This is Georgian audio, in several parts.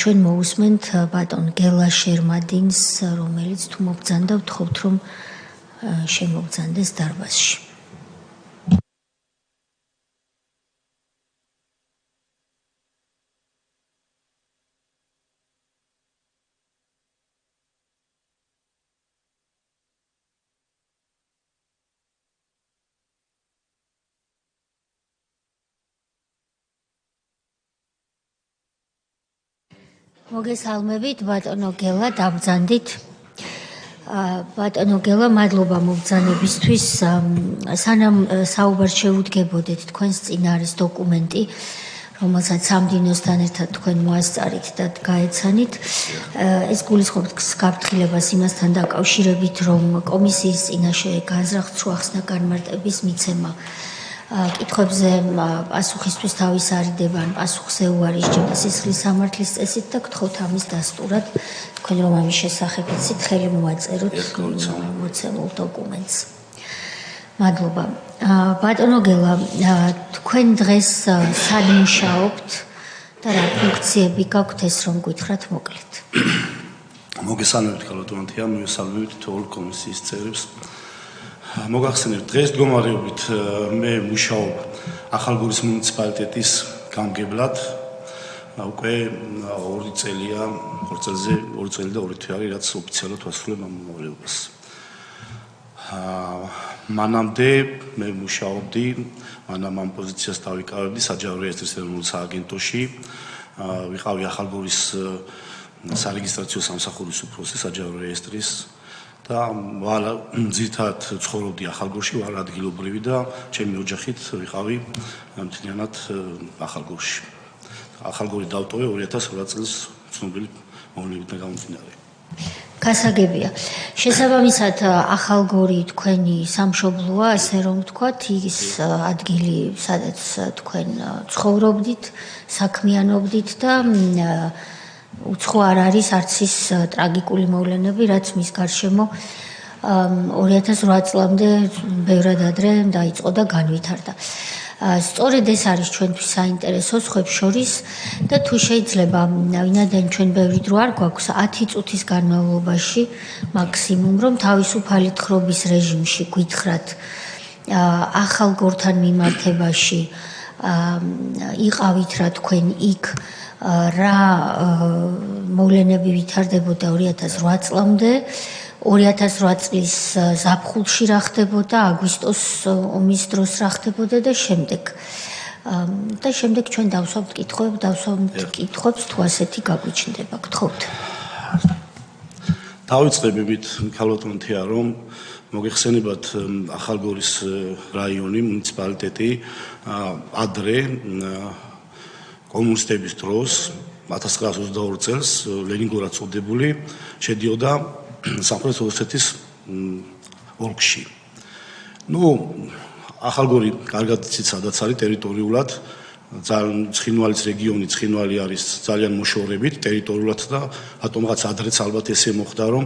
ჩვენ მოусმენთ ბატონ გელა შერმადინს, რომელიც თუ მოგძანდა, ვთხოვთ რომ შემოგძანდეს დარბაზში. მოგესალმებით, ბატონო გელა, დაბრძანდით. ბატონო გელა, მადლობა მობრძანებისთვის. სანამ საუბარს შევუდგებოდეთ, თქვენს წინ არის დოკუმენტი, რომელსაც სამდივნოსთან ერთად თქვენ მოასწარით და გაეცანით. ეს გულისხმობს გაფრთხილებას იმასთან დაკავშირებით, რომ კომისიის წინაშე განზრახს თუ ახსნა განმარტების მიცემა კითხვებზე პასუხისთვის თავის არიდება ან პასუხზე უარის ჯება სისხლის სამართლის წესით და გთხოვთ ამის დასტურად თქვენ რომ ამის შესახებ იცით ხელი მოაწეროთ მოცემულ დოკუმენტს. მადლობა. ბატონო გელა, თქვენ დღეს სად მუშაობთ და რა ფუნქციები გაქვთ ეს რომ გითხრათ მოკლედ. მოგესალმებით ქალბატონია, მივესალმებით თორ კომისიის წევრებს. მოგახსენებთ დღეს მდგომარეობით მე მუშაობ ახალგორის მუნიციპალიტეტის გამგებლად უკვე 2 წელია 2 წელი და 2 თვე არის რაც ოფიციალურად ვასრულებ ამ მომავლობას. მანამდე მე მუშაობდი მანამ ამ პოზიციას დავიკავებდი საჯარო რეესტრის ეროვნულ სააგენტოში ვიყავი ახალგორის სარეგისტრაციო სამსახურის უფროსი საჯარო რეესტრის და ვალა ძირთად ცხოვრობდი ახალგორში, ვარ ადგილობრივი და ჩემი ოჯახით ვიყავი მთლიანად ახალგორში. ახალგორი დავტოვე 2008 წელს ცნობილი მოვლენებიდან გამომდინარე. გასაგებია. შესაბამისად ახალგორი თქვენი სამშობლოა, ასე რომ ვთქვათ, ის ადგილი, სადაც თქვენ ცხოვრობდით, საქმიანობდით და უცხო არ არის არც ის ტრაგიკული მოვლენები, რაც მის გარშემო 2008 წლამდე ბევრად ადრე დაიწყო და განვითარდა. სწორედ ეს არის ჩვენთვის საინტერესო სხვებს შორის და თუ შეიძლება ვინაიდან ჩვენ ბევრი დრო არ გვაქვს 10 წუთის განმავლობაში მაქსიმუმ რომ თავისუფალი თხრობის რეჟიმში გითხრათ ახალგორთან მიმართებაში იყავით რა თქვენ იქ რა მოვლენები ვითარდებოდა 2008 წლამდე 2008 წლის ზაფხულში რა ხდებოდა აგვისტოს ომის დროს რა ხდებოდა და შემდეგ ჩვენ დავსვამთ კითხვებს თუ ასეთი გაგვიჩნდება გთხოვთ დავიწყებებით ქალბატონია რომ მოგეხსენებათ ახალგორის რაიონი მუნიციპალიტეტი ადრე კომუნისტების დროს 1922 წელს ლენინგრადად წოდებული შედიოდა სამხრეთ ოსეთის ოლქში. ახალგორი კარგად იცით სადაც არის ტერიტორიულად ძალიან ცხინვალის რეგიონი ცხინვალი არის ძალიან მოშორებით ტერიტორიულად და რატომღაც ადრეც ალბათ ესე მოხდა რომ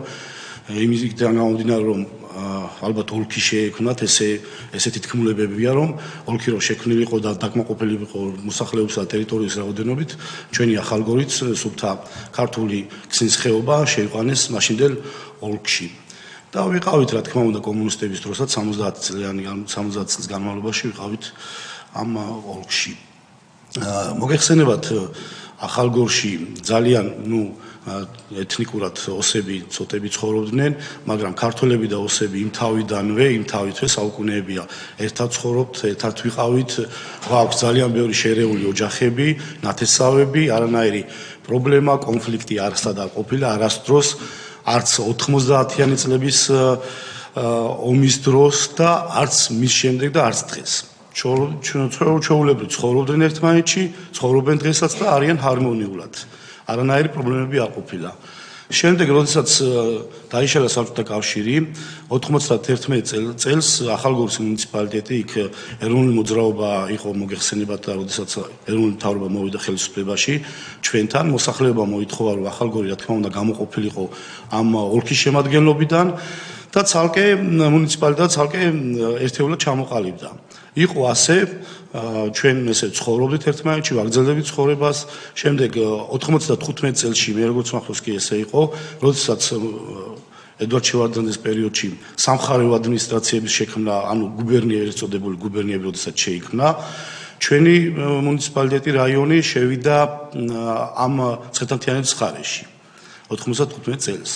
იმისგან გამომდინარე რომ ალბათ ოლქი შეექმნათ ესეთი თქმულებებია რომ ოლქი რო შექმნილი იყო და დაკმაყოფილი იყო მოსახლეობისა და ტერიტორიის რაოდენობით ჩვენი ახალგორიც სუფთა ქართული ქსნის ხეობა შეიყვანეს მაშინდელ ოლქში და ვიყავით რა თქმა უნდა კომუნისტების დროსაც 70 წლის განმავლობაში ვიყავით ამ ოლქში მოგეხსენებათ ახალგორში ძალიან ეთნიკურად ოსები ცოტები ცხოვრობდნენ, მაგრამ ქართველები და ოსები იმ თავითვე საუკუნეებია ერთად ცხოვრობთ, ერთად ვიყავით, გვაქვს ძალიან ბევრი შერეული ოჯახები, ნათესავები, არანაირი პრობლემა, კონფლიქტი არ ხსდა ყოფილა არასდროს, არც 90-იანი წლების ომის დროს და არც მის შემდეგ და არც დღეს. ჩვეულებრივ ცხოვრობდნენ ერთმანეთში, ცხოვრობენ დღესაც და არიან ჰარმონიულად. არანაირი პრობლემები არ ყოფილა. შემდეგ, როდესაც დაიშალა საბჭოთა კავშირი, 91 წელს ახალგორის მუნიციპალიტეტი იქ ეროვნული მოძრაობა იყო მოგეხსენებათ, როდესაც ეროვნული მთავრობა მოვიდა ხელისუფლებაში, ჩვენთან მოსახლეობა მოითხოვა, რომ ახალგორი რა თქმა უნდა გამოყოფილიყო ამ ოლქის შემადგენლობიდან და ცალკე მუნიციპალიტეტი ცალკე ერთეულად ჩამოყალიბდა. იყო ასე ჩვენ ესე ცხოვრობდით ერთმანეთში, ვაგრძელებდით ცხოვრებას. შემდეგ 95 წელს მე როგორც მახსოვს კი ესე იყო, როდესაც ედვარდ შევარდნაძის პერიოდში სამხარეო ადმინისტრაციების შექმნა, ანუ გუბერნიერი წოდებული გუბერნიები როდესაც შეიქმნა, ჩვენი მუნიციპალიტეტი რაიონი შევიდა ამ ცხეთამთიანეთის ხარეში 95 წელს.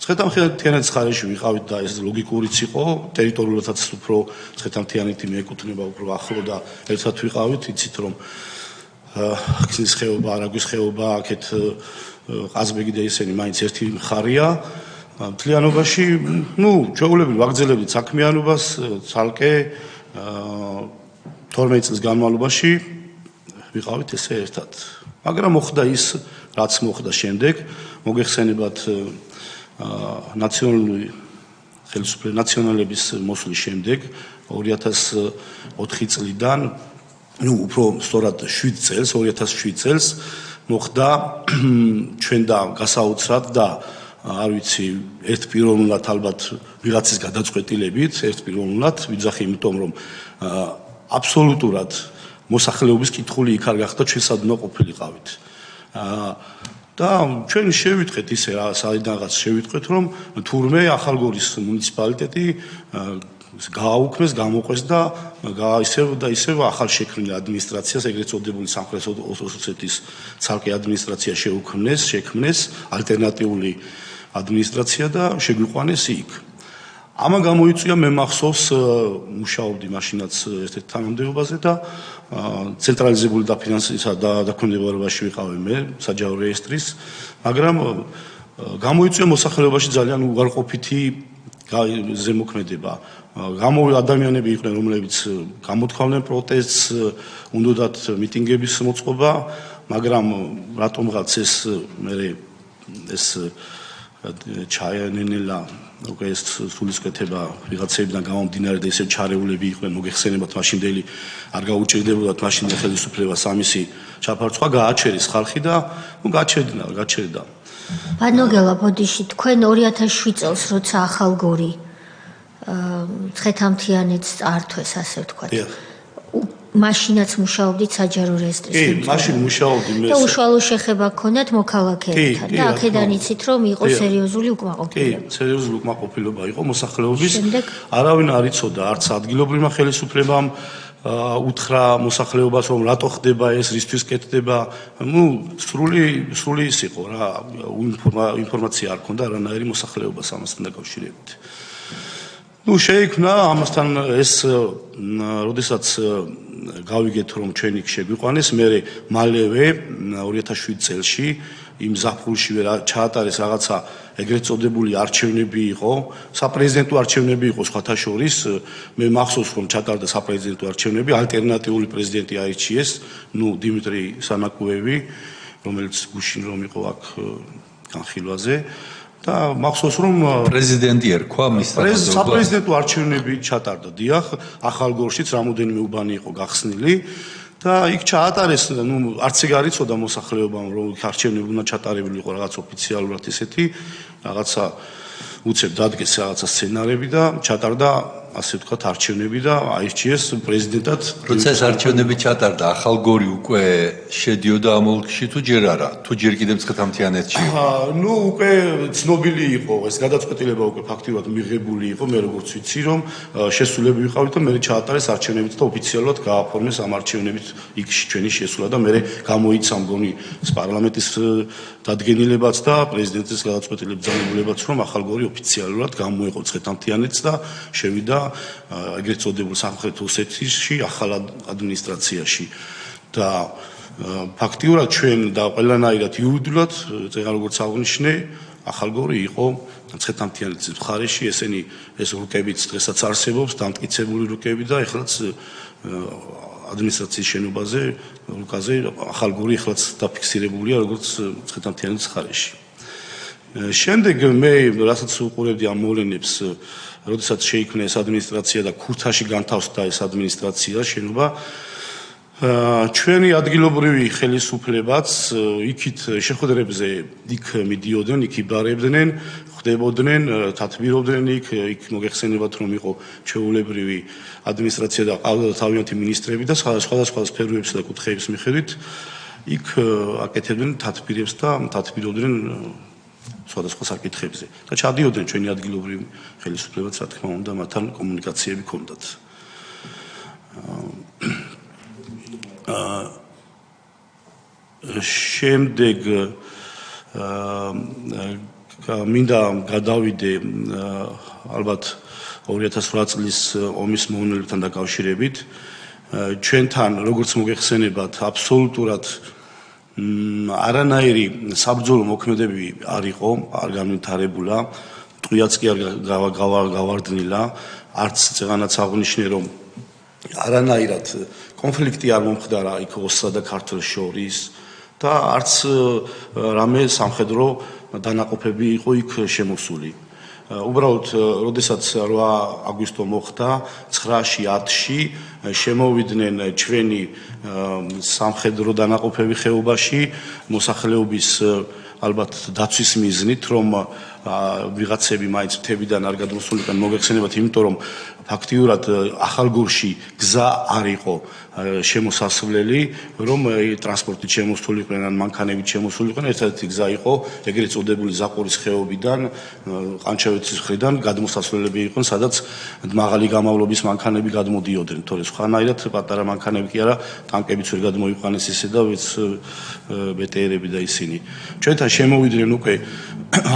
ცხეთამთიანეთის ხარეში ვიყავით და ეს ლოგიკურიც იყო, ტერიტორიულადაც უფრო ცხეთამთიანეთი მიეკუთვნება უფრო ახლო და ერთად ვიყავით, იცით რომ ხსნის ხეობა, არაგვის ხეობა, აქეთ ყაზბეგი და ისინი მაინც ერთი მხარეა. მთლიანობაში, ჩვეულებრივ ვაგრძელებდით საქმიანობას ცალკე 12 წლის განმავლობაში ვიყავით ესე ერთად. მაგრამ მოხდა ის, რაც მოხდა შემდეგ, მოგეხსენებათ ნაციონალების მოსვლის შემდეგ 2004 წლიდან, უფრო სწორად 7 წელს, 2007 წელს მოხდა ჩვენ და გასაოცრად და არ ვიცი, ერთპიროვნულად ალბათ ვიღაცის გადაწყვეტილებით, ერთპიროვნულად ვიძახი, იმიტომ რომ აბსოლუტურად მოსახლეობის კითხული იქ არ გახდა, ჩვენ სადმო ყოფილიყავით. და ჩვენ შევიტყვეთ ისე რა, საიდანღაც შევიტყვეთ, რომ თურმე ახალგორის მუნიციპალიტეტი გააუქმეს, გამოყვეს და ისევ ახალშექმნილ ადმინისტრაციას, ეგრეთ წოდებული სამხრეთ ოსეთის ცალკე ადმინისტრაცია შექმნეს, ალტერნატიული ადმინისტრაცია და შეგვიყვანეს იქ. ამან გამოიწვია მე მახსოვს მუშაობდი მაშინაც ერთ-ერთ თანამდებობაზე და ცენტრალიზებული დაფინანსებისა და დაქვემდებარებაში ვიყავი მე საჯარო რეესტრის, მაგრამ გამოიწვია მოსახლეობაში ძალიან უარყოფითი ზემოქმედება. ადამიანები იყვნენ, რომლებიც გამოთქვამდნენ პროტესტს, უნდათ მიტინგების მოწყობა, მაგრამ რატომღაც ეს ჩაიანენელა უკვე ეს სულისკვეთება ვიღაცებიდან გამომდინარე და ისევ ჩარეულები იყვნენ, მოგეხსენებათ მაშინდელი არ გაუჭირდებოდათ მაშინდელ ხელისუფლებას ამისი ჩაფარცხვა, გააჩერეს ხალხი და გაჩერდა. ბანოგელა ბოდიში, თქვენ 2007 წელს როცა ახალგორი ცხეთამთიანეთს წართვეს, ასე ვთქვათ. მაშინაც მუშაობდით საჯარო რეესტრის კი, მაშინ მუშაობდი მე. და უშუალო შეხება გქონდათ მოქალაქეებთან და აქედან იცით რომ იყო სერიოზული უკმაყოფილება. კი, სერიოზული უკმაყოფილება იყო მოსახლეობის. არავინ არ იცოდა, არც ადგილობრივმა ხელისუფლებამ უთხრა მოსახლეობას რომ რატო ხდება ეს, რისთვის კეთდება. სრული ის იყო რა, ინფორმაცია არ ქონდა არანაირი მოსახლეობას ამასთან დაკავშირებით. შეიქმნა ამასთან ეს, როდესაც გავიგეთ რომ ჩვენი შეგვიყვანეს, მე მალევე 2007 წელში იმ ზაფხულშივე ჩაატარეს რაღაცა ეგრეთ წოდებული არჩევნები იყო, საპრეზიდენტო არჩევნები იყო სხვათა შორის, მე მახსოვს რომ ჩატარდა საპრეზიდენტო არჩევნები, ალტერნატიული პრეზიდენტი აირჩიეს, დიმიტრი სანაკუევი, რომელიც გუშინ რომ იყო აქ განხილვაზე. და მახსოვს რომ პრეზიდენტი ერქვა მის სახელს საპრეზიდენტო არჩევნები ჩატარდა დიახ ახალგორშიც რამოდენიმე უბანი იყო გახსნილი და იქ ჩაატარეს არც ეგ არ იცოდა მოსახლეობამ რომ არჩევნები უნდა ჩატარებული იყო რაღაც ოფიციალურად ისეთი რაღაცა უცებ დადგეს რაღაცა სცენარები და ჩატარდა ასე ვთქვათ არჩევნები და აირჩიეს პრეზიდენტად. როცა ეს არჩევნები ჩატარდა, ახალგორი უკვე შედიოდა ამ ოლქში თუ ჯერ არა? თუ ჯერ კიდევ ცხეთამთიანეთში? უკვე ცნობილი იყო ეს გადაწყვეტილება უკვე ფაქტიურად მიღებული იყო, მე როგორც ვიცი რომ შესულები ვიყავით და მე ჩაატარეს არჩევნებით და ოფიციალურად გააფორმეს ამ არჩევნებით იქ ჩვენი შესულა და მე გამოიცა მგონი პარლამენტის დადგენილებაც და პრეზიდენტის გადაწყვეტილების ძალებულებაც რომ ახალგორი ოფიციალურად გამოეყო ცხეთამთიანეთს და შევიდა ეგრეთ წოდებულ სამხრეთ ოსეთიაში ახალ ადმინისტრაციაში და ფაქტიურად ჩვენ და ყველანაირად იურიდიულად როგორც აღნიშნე ახალგორი იყო ცხეთამთიანეთის მხარეში ესენი ეს რუკებიც დღესაც არსებობს დამტკიცებული რუკები და ეხლაც ადმინისტრაციის შენობაზე რუკაზე ახალგორი ეხლაც დაფიქსირებულია როგორც ცხეთამთიანეთის მხარეში. შემდეგ მე რასაც უყურებდი ამ მოვლენებს როდესაც შეიქმნა ეს ადმინისტრაცია და ქურთაში განთავსდა ეს ადმინისტრაცია შენობა ჩვენი ადგილობრივი ხელისუფლებაც იქით შეხვედრებზე იქ მიდიოდნენ, იქ იბარებდნენ, ხდებოდნენ, თათბირობდნენ იქ მოგეხსენებათ რომ იყო ჩვეულებრივი ადმინისტრაცია და ყავდა თავიანთი მინისტრები და სხვადასხვა სფეროების და კუთხეების მიხედვით იქ აკეთებდნენ თათბირებს და თათბირობდნენ სხვადასხვა საკითხებზე და ჩადიოდნენ ჩვენი ადგილობრივი ხელისუფლებაც რა თქმა უნდა მათთან კომუნიკაციები ჰქონდათ. შემდეგ მინდა გადავიდე ალბათ 2008 წლის ომის მოვლენებთან დაკავშირებით ჩვენთან როგორც მოგეხსენებათ აბსოლუტურად არანაირი საბრძოლო მოქმედებები არ იყო, არ განვითარებულა, ტყვიაც კი არ გავარდნილა, არც წეღანაც აღნიშნე რომ არანაირად კონფლიქტი არ მომხდარა იქ ოსსა და ქართველს შორის და არც რამე სამხედრო დანაყოფები იყო იქ შემოსული. უბრალოდ, როდესაც 8 აგვისტო მოხდა, 9-ში, 10-ში შემოვიდნენ ჩვენი სამხედრო დანაყოფები ხეობაში, მოსახლეობის ალბათ დაცვის მიზნით, რომ ვიღაცები მაინც მთებიდან არ გადმოსულიყან, მოგეხსენებათ, იმიტომ რომ ფაქტიურად ახალგორში გზა არ იყო შემოსასვლელი, რომ ტრანსპორტით შემოსულიყვნენ ან მანქანებით შემოსულიყვნენ, ერთადერთი გზა იყო ეგრეთ წოდებული ზაყურის ხეობიდან, ყანჩევიცის მხრიდან გადმოსასვლელები იყვნენ, სადაც მაღალი გამავლობის მანქანები გადმოდიოდნენ, თორე სხვანაირად პატარა მანქანები კი არა, ტანკებიც ვერ გადმოიყვანეს ისე და ვიც ბეტერები და ისინი. ჩვენთან შემოვიდნენ უკვე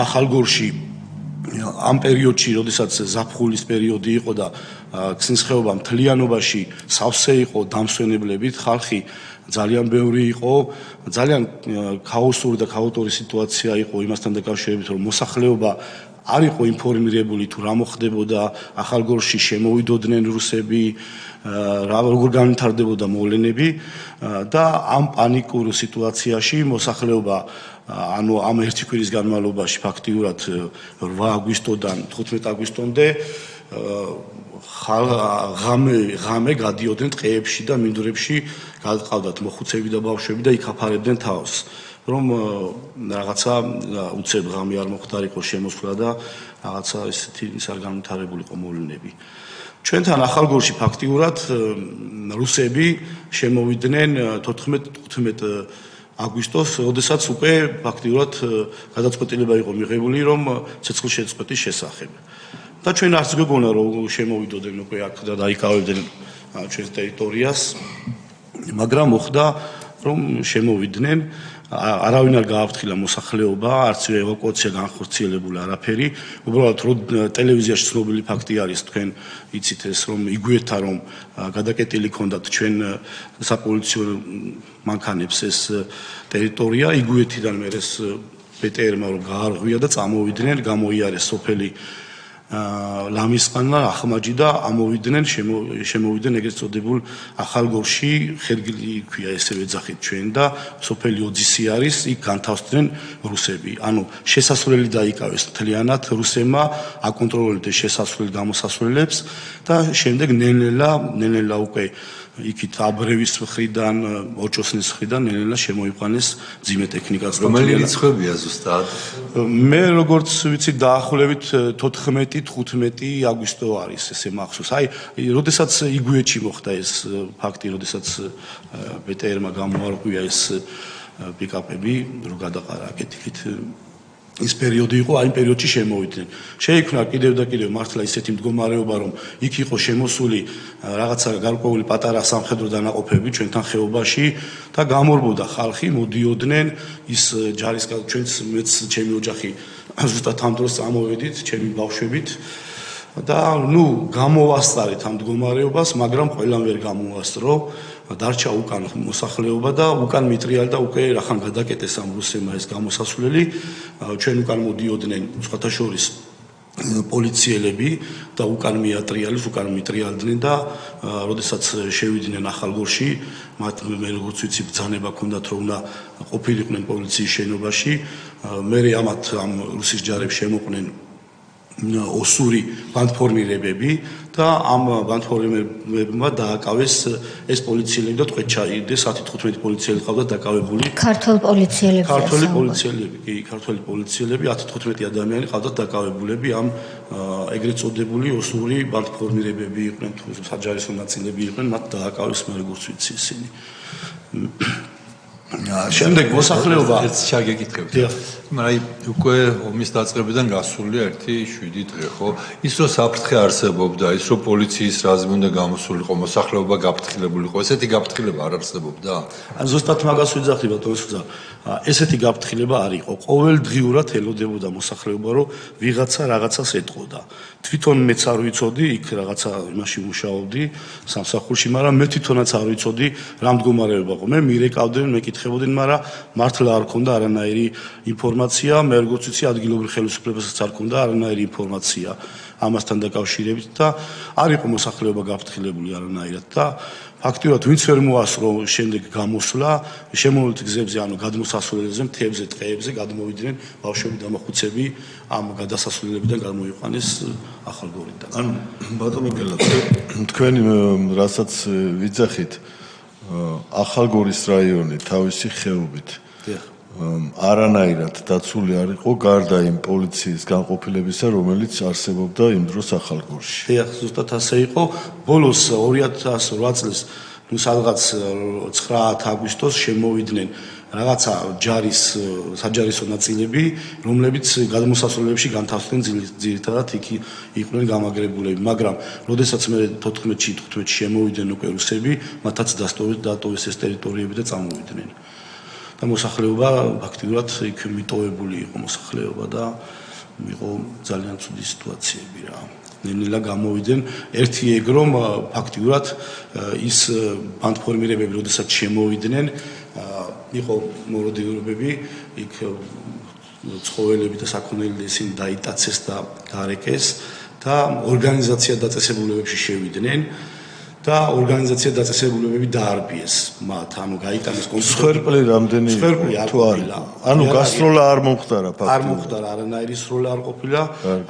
ახალგორში ამ პერიოდში, როდესაც ზაფხულის პერიოდი იყო და ქსნის ხეობა მთლიანობაში სავსე იყო დამსვენებლებით, ხალხი ძალიან ბევრი იყო, ძალიან ქაოსური და ქაოტური სიტუაცია იყო იმასთან დაკავშირებით, რომ მოსახლეობა არ იყო ინფორმირებული თუ რა მოხდებოდა, ახალგორში შემოვიდოდნენ რუსები, როგორ განვითარდებოდა მოვლენები და ამ პანიკურ სიტუაციაში მოსახლეობა ანუ ამ ერთი კვირის განმავლობაში ფაქტიურად 8 აგვისტოდან 15 აგვისტომდე ღამე გადიოდნენ ტყეებში და მინდვრებში, გადყავდათ მოხუცები და ბავშვები და იქ-აფარებდნენ თავს, რომ რაღაცა უცებ ღამე არ მოხდარიყო შემოსვლა და რაღაცა ისეთი ის არ განვითარებულიყო მოვლენები. ჩვენთან ახალგორში ფაქტიურად რუსები შემოვიდნენ 14-15 აგვისტოს, როდესაც უკვე ფაქტიურად გადაწყვეტილება იყო მიღებული, რომ ცეცხლშეწყვეტის შესახებ. და ჩვენ არც გვეგონა რომ შემოვიდოდნენ უკვე აქ და დაიკავებდნენ ჩვენს ტერიტორიას, მაგრამ მოხდა რომ შემოვიდნენ, არავინ არ გააფრთხილა მოსახლეობა, არც ევაკუაცია განხორციელებულა არაფერი. უბრალოდ ტელევიზიაში ცნობილი ფაქტი არის, თქვენ იცით ეს რომ იგუეთა რომ გადაკეტილი ჰქონდათ ჩვენ საპოლიციო მანქანებს ეს ტერიტორია, იგუეთიდან მე ეს ბეტერმა რომ გაარღვია და წამოვიდნენ, გამოიარეს სოფელი ლამისყანა, ახმაჯი და ამოვიდნენ, შემოვიდნენ ეგრეთ წოდებულ ახალგორში, ხერგილი ქვია ესე ვეძახით ჩვენ და სოფელი ოძისი არის, იქ განთავსდნენ რუსები. ანუ შესასვლელი დაიკავეს მთლიანად რუსებმა, აკონტროლებდნენ შესასვლელ გამოსასვლელებს და შემდეგ ნელ-ნელა უკვე იქით აბრევის მხრიდან, ოჭოსნის მხრიდან ნელ-ნელა შემოიყვანეს ძიმე ტექნიკაც. რომელი რიცხვებია ზუსტად? მე როგორც ვიცი დაახლოებით 14-15 აგვისტო არის ესე მახსოვს. აი, როდესაც იგუეთში მოხდა ეს ფაქტი, როდესაც ბეტერმა გამოარღვია ეს პიკაპები, რო გადაყარა აკეთით ის პერიოდი იყო, აი პერიოდში შემოვიდნენ. შეიქმნა კიდევ და კიდევ მართლა ისეთი მდგომარეობა, რომ იქ იყო შემოსული რაღაცა გარკვეული პატარა სამხედრო დანაყოფები ჩვენთან ხეობაში და გამორბოდა ხალხი, მოდიოდნენ ის ჯარისკაცი, ჩვენც მეც ჩემი ოჯახი ზუსტად ამ დროს წამოვედით, ჩემი ბავშვებით და გამოვასწარეთ ამ მდგომარეობას, მაგრამ ყველამ ვერ გამოვასწრო. დარჩა უკან მოსახლეობა და უკან მიტრიალ და უკვე რახან გადაკეტეს ამ რუსებმა ეს გამოსასვლელი, ჩვენ უკან მოდიოდნენ სხვათა შორის პოლიციელები და უკან მიატრიალეს, უკან მიტრიალდნენ და როდესაც შევიდნენ ახალგორში, მათ მე როგორც ვიცი ბრძანება ჰქონდათ რომ უნდა ყოფილიყვნენ პოლიციის შენობაში, მე ამათ ამ რუსის ჯარებს შემოყვნენ ოსური ბანდფორმირებები და ამ ბანდფორმირებებმა დააკავეს ეს პოლიციელები და თქვენ ჩაიდეს 10-15 პოლიციელი ყავდა დაკავებული. ქართველ პოლიციელები. ქართველი პოლიციელები 10-15 ადამიანი ყავდათ დაკავებულები ამ ეგრეთ წოდებული ოსური ბანდფორმირებები იყვნენ თუ საჯარისო ნაწილები იყვნენ, მათ დააკავეს მე როგორც ვიცი ისინი. შემდეგ მოსახლეობა ერთ ჩაგეკითხებთ. მაგრამ უკვე ომის დაწყებიდან გასულია 1-7 დღე, ხო? ის რომ საფრთხე არსებობდა, ის რომ პოლიციის რაზმი უნდა გამოსულიყო, მოსახლეობა გაფრთხილებულიყო, ესეთი გაფრთხილება არ არსებობდა? ზუსტად მაგას ვიძახი ბატონო, ესეთი გაფრთხილება არ იყო. ყოველდღიურად ელოდებოდა მოსახლეობა, რომ ვიღაცა რაღაცას ეტყოდა. თვითონ მეც არ ვიცოდი, იქ რაღაცა იმაში მუშაობდი სამსახურში, მაგრამ მე თვითონაც არ ვიცოდი რა მდგომარეობა ყო. მე მირეკავდნენ, მეკითხებოდნენ, მაგრამ მართლა არ ქონდა არანაირი ინფორმაცია, მე როგორც ვიცი, ადგილობრივ ხელისუფლებასაც არ ქონდა არანაირი ინფორმაცია ამასთან დაკავშირებით და არ იყო მოსახლეობა გაფრთხილებული არანაირად და ფაქტიურად ვინც ვერ მოასწრო შემდეგ გამოსვლა შემოვლით გზებზე, ანუ გადმოსასვლელებზე, მთებზე, ტყეებზე გადმოვიდნენ ბავშვები, დამახუცები, ამ გადასასვლელებიდან გამოიყვანეს ახალგორიდან. ანუ ბატონო გელა, თქვენ რასაც ვიძახით, ახალგორის რაიონი თავისი ხეობით არანაირად დაცული არ იყო გარდა იმ პოლიციის განყოფილებისა, რომელიც არსებობდა იმ დროს ახალგორში. დიახ, ზუსტად ასე იყო. ბოლოს 2008 წლის, ნუ სადღაც 9 აგვისტოს შემოვიდნენ რაღაცა საჯარისო ნაწილები, რომლებიც გადმოსასვლელებში განთავსდნენ ძირითადად იქ იყვნენ გამაგრებულები, მაგრამ როდესაც მე 14-15 შემოვიდნენ უკვე რუსები, მათაც დატოვეს ეს ტერიტორიები და წამოვიდნენ. და მოსახლეობა ფაქტიურად იქ მიტოვებული იყო მოსახლეობა და იყო ძალიან ცუდი სიტუაციები რა. ნელა გამოვიდნენ ერთი ეგ რომ ფაქტიურად ის ბანდფორმირებები როდესაც შემოვიდნენ იყო მოროდიურობები იქ ცხოველები და საქონელი ისინი დაიტაცეს და გარეკეს და ორგანიზაცია დაწესებულებებში შევიდნენ და ორგანიზაცია დაწესებულებები დაარბიეს მათ, ანუ გაიტანეს სხერპლი რამდენი თუ არა. ანუ გასროლა არ მომხდარა ფაქტობრივად. არ მომხდარა, არანაირი სროლა არ ყოფილა,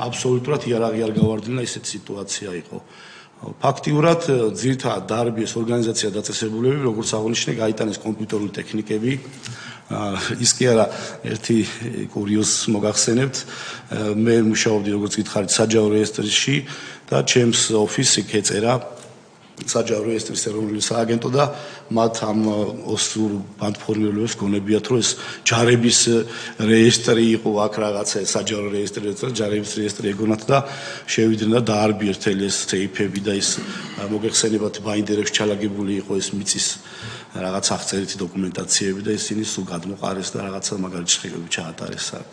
აბსოლუტურად იარაღი არ გავარდინა, ისეთი სიტუაცია იყო. ფაქტიურად ძირითადად დაარბიეს ორგანიზაცია დაწესებულებები, როგორც აღნიშნე, გაიტანეს კომპიუტერული ტექნიკები. ის კი არა, ერთი კურიოზს მოგახსენებთ, მე მუშაობდი როგორც გითხარით საჯარო რეესტრში და ჩემს ოფისს იქ ეწერა საჯარო რეესტრის ეროვნული სააგენტო და მათ ამ ოსურ ბანდფორმირებებს გონებიათ, რომ ეს ჯარების რეესტრი იყო აქ რაღაცა საჯარო რეესტრი, ჯარების რეესტრი ეგონათ და შევიდნენ და დაარბიეს მთელი ეს სეიფები და ის მოგეხსენებათ ბაინდერებში ჩალაგებული იყო ეს მიწის რაღაც აღწერითი დოკუმენტაციები და ისინი სულ გადმოყარეს და რაღაცა მაგარი ჭრილები ჩაატარეს აქ.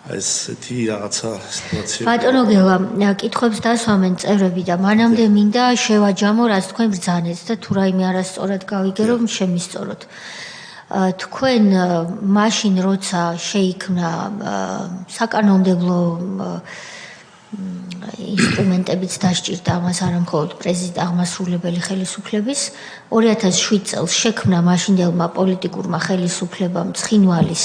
ესეთი რაღაცა სიტუაცია. ბატონო გელა, კითხვებს დასვამენ წევრები და მანამდე მინდა შევაჯამო, რაც თქვენ ბრძანეთ და თუ რაიმე არასწორად გავიგე, რომ შემისწოროთ. თქვენ მაშინ როცა შეიქმნა საკანონმდებლო ინსტრუმენტებიც დასჭირდა ამას არამხოლოდ პრეზიდენტ აღმასრულებელი ხელისუფლების 2007 წელს შექმნა მაშინდელმა პოლიტიკურმა ხელისუფლებამ ცხინვალის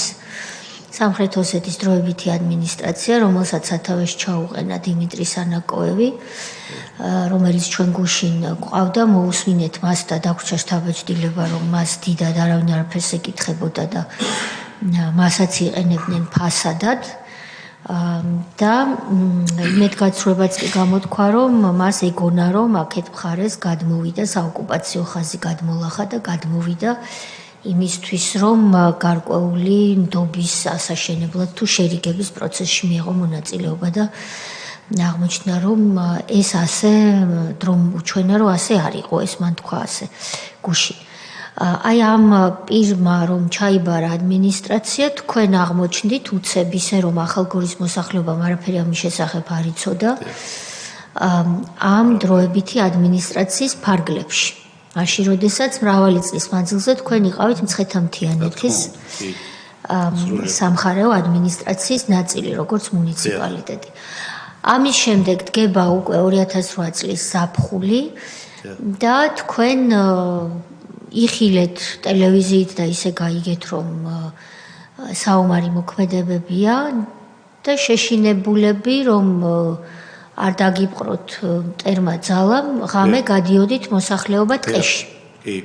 სამხრეთ ოსეთის დროებითი ადმინისტრაცია, რომელსაც სათავეში ჩაუყენა დიმიტრი სანაკოევი, რომელიც ჩვენ გუშინ გვყავდა, მოусმინეთ მას და დაგვრჩა შთაბეჭდილება, რომ მას დიდად არავინ არაფერს ეკითხებოდა და მასაც იყენებდნენ ფასადად. და იმედგაცრუებაც კი გამოთქვა, რომ მას ეგონა, რომ აქეთ მხარეს გადმოვიდა საოკუპაციო ხაზი გადმოლახა და გადმოვიდა იმისთვის, რომ გარკვეული ნდობის ასაშენებლად თუ შერიგების პროცესში მიიღო მონაწილეობა და აღმოჩნდა, რომ ეს ასე დრომ უჩვენა, რომ ასე არ იყო, ეს მან თქვა ასე გუშინ. აი ამ პირმა რომ ჩაიბარა ადმინისტრაცია, თქვენ აღმოჩნდით უცებ ისე, რომ ახალგორის მოსახლეობამ არაფერი ამის შესახებ არ იცოდა ამ დროებითი ადმინისტრაციის ფარგლებში. მაშინ, როდესაც მრავალი წლის მანძილზე თქვენ იყავით მცხეთა-მთიანეთის სამხარეო ადმინისტრაციის ნაწილი, როგორც მუნიციპალიტეტი. ამის შემდეგ დგება უკვე 2008 წლის ზაფხული და თქვენ იხილეთ ტელევიზიით და ისე გაიგეთ, რომ საომარი მოქმედებებია და შეშინებულები რომ არ დაგიპყროთ მტერმა ძალამ, ღამე გადიოდით მოსახლეობა ტყეში. კი.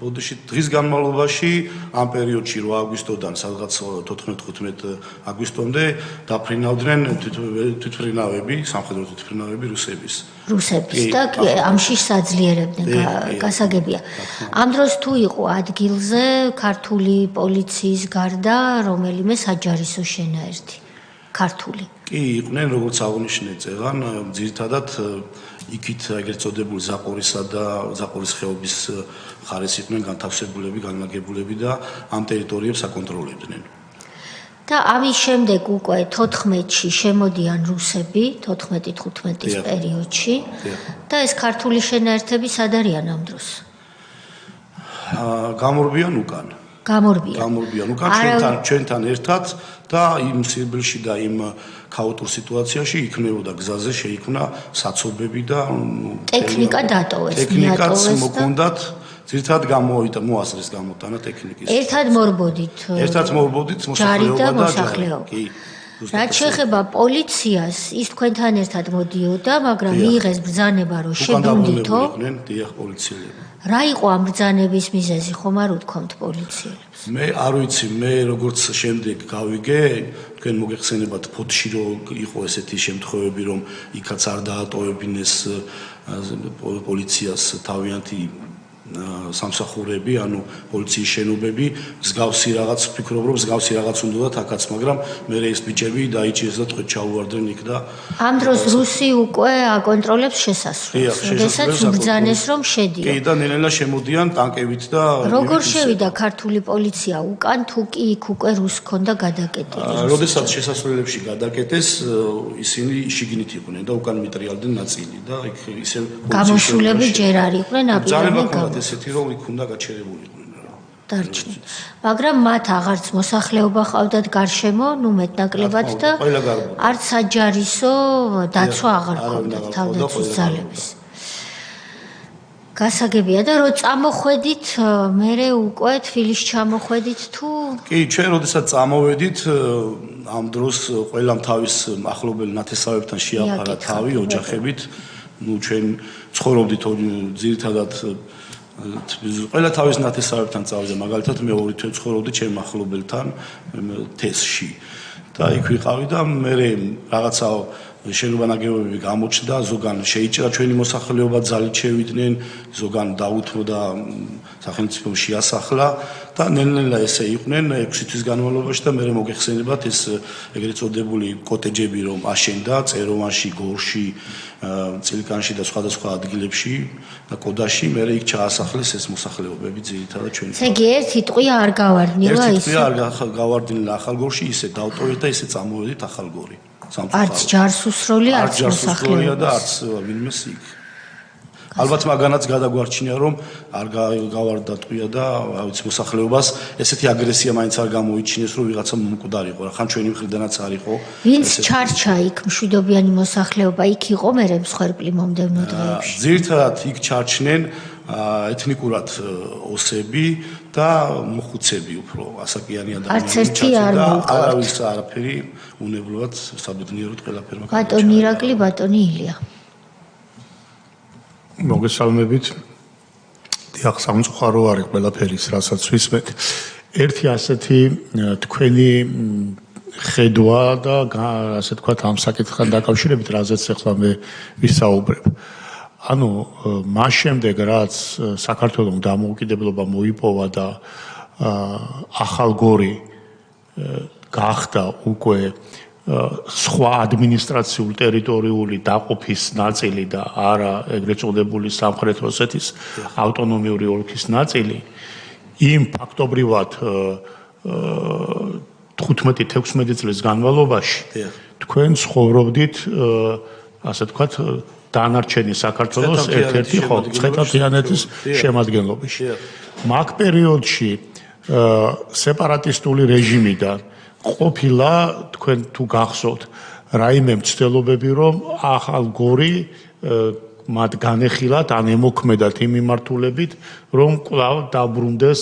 დღის განმავლობაში ამ პერიოდში 8 აგვისტოდან სადღაც 14-15 აგვისტომდე დაფრინავდნენ თვითმფრინავები, სამხედრო თვითმფრინავები რუსების და ამში საძლიერებდნენ გასაგებია. ამ დროს თუ იყო ადგილზე ქართული პოლიციის გარდა რომელიმე საჯარისო შენაერთი ქართული. კი, იყვნენ როგორც აღნიშნე წეღან, ძირითადად იქით ეგრეთ წოდებული ზაყორისა და ზაყორის ხეობის მხარეს იყვნენ განთავსებულები, განლაგებულები და ამ ტერიტორიებს აკონტროლებდნენ. და ამის შემდეგ უკვე 14-ში შემოდიან რუსები, 14-15-ის პერიოდში და ეს ქართული შენაერთები სად არიან ამ დროს? გამორბიან უკან. გამორბიან უკან ჩვენთან ერთად და იმ სიბრილში და იმ ქაოტურ სიტუაციაში იქნებოდა გზაზე შეიქმნა საცობები და ტექნიკა დატოვეს, ტექნიკაც მოქონდათ ძირითადად მოასწრეს გამოტანა ტექნიკის. ერთად მორბოდით მოსახლეობა. კი. რაც შეეხება პოლიციას, ის თქვენთან ერთად მოდიოდა, მაგრამ მიიღეს ბრძანება რომ შებრუნდითო. დიახ, პოლიციელები. რა იყო ამ ბრძანების მიზეზი, ხომ არ უთქვამთ პოლიციელებს? მე არ ვიცი, მე როგორც შემდეგ გავიგე, თქვენ მოგეხსენებათ ფოთში რომ იყო ესეთი შემთხვევები, რომ იქაც არ დაატოვებინეს პოლიციას თავიანთი სამსახურები, ანუ პოლიციის შენობები, მსგავსი რაღაც ვფიქრობ, რომ მსგავსი რაღაც უნდათ აქაც, მაგრამ მე ეს ბიჭები დაიჭირეს და ტყვედ ჩაუვარდნენ იქ და ამ დროს რუსი უკვე აკონტროლებს შესასვლელს, როდესაც უბრძანეს რომ შედიო. კი, და ნელ-ნელა შემოდიან ტანკებით და როგორ შევიდა ქართული პოლიცია უკან, თუ კი იქ უკვე რუსს ჰქონდა გადაკეტილი? როდესაც შესასვლელებში გადაკეტეს, ისინი შიგნით იყვნენ და უკან მიტრიალდნენ ნაწილი და იქ ისე გამოსულები ჯერ არ იყვნენ აპირებდნენ ესეთი რომ იქ უნდა გაჩერებულიყვნენ რა. დარჩნენ. მაგრამ მათ აღარც მოსახლეობა ყავდათ გარშემო, მეტნაკლებად და არც საჯარისო დაცვა აღარ ჰქონდათ თავდაცვის ძალების. გასაგებია და რო წამოხვედით, მერე უკვე თბილისში ჩამოხვედით თუ კი, ჩვენ როდესაც წამოვედით, ამ დროს ყველამ თავის ახლობელ ნათესავებთან შეაფარა თავი ოჯახებით. ჩვენ ცხოვრობდით ძირითადად ყველა თავის ნათესავებთან წავიდა, მაგალითად მე 2 თვე ცხოვრობდი ჩემ ახლობელთან თესში და იქ ვიყავი და მე რაღაცა შენობა ნაგებობები გამოჩნდა, ზოგან შეიჭრა ჩვენი მოსახლეობა, ძალით შევიდნენ, ზოგან დაუთმო და სახელმწიფომ შეასახლა და ნელ-ნელა ესე იყვნენ 6 თვის განმავლობაში და მე მოგეხსენებათ ეს ეგრეთ წოდებული კოტეჯები რომ აშენდა წეროვანში, გორში, წილკანში და სხვადასხვა ადგილებში და კოდაში მე იქ ჩაასახლეს ეს მოსახლეობები ძირითადად ჩვენი. ესე იგი ერთი ტყვია არ გავარდნილა ის? ერთი ტყვია არ გავარდნილა ახალგორში, ისე დავტოვეთ და ისე წამოვედით ახალგორი. არც ჯარს უსროლი, არც მოსახლეობა და არც ვინმეს იქ. ალბათ მაგანაც გადაგვარჩინია რომ არ გავარდა ტყვია და რა ვიცი მოსახლეობას ესეთი აგრესია მაინც არ გამოიჩინეს რომ ვიღაცა მომკვდარიყო რა ხან ჩვენი მხრიდანაც არ იყო ვინც ჩარჩა იქ მშვიდობიანი მოსახლეობა იქ იყო მერე მსხვერპლი მომდევნო დღეებში ძირითადად იქ ჩარჩნენ ეთნიკურად ოსები და მოხუცები უფრო ასაკიანი ადამიანები ჩარჩნენ და არავის არაფერი უნებლად საბედნიეროდ ყველაფერმა ბატონი ირაკლი ბატონი ილია მოგესალმებით. დიახ, სამწუხარო არის ყველაფერი, რასაც ვისმენთ. ერთი ასეთი თქვენი ხედვა და ასე თქვა ამ საკითხთან დაკავშირებით, რაზეც ახლა მე ვისაუბრებ. ანუ მას შემდეგ, რაც საქართველოს დამოუკიდებლობა მოიპოვა და ახალგორი გახდა უკვე სხვა ადმინისტრაციულ ტერიტორიული დაყოფის ნაწილი და არა ეგრეთ წოდებული სამხრეთ ოსეთის ავტონომიური ოლქის ნაწილი იმ ფაქტობრივად 15-16 წლის განმავლობაში თქვენ ცხოვრობდით ასე ვთქვათ დანარჩენი საქართველოს ერთ-ერთი ცხედავთიანეთის შემადგენლობაში მაგ პერიოდში სეპარატისტული რეჟიმიდან ყოფილა თქვენ თუ გახსოვთ რაიმე მცდელობები რომ ახალგორი მათ განეხილათ ან ემოქმედათ იმ მიმართულებით რომ კვლავ დაბრუნდეს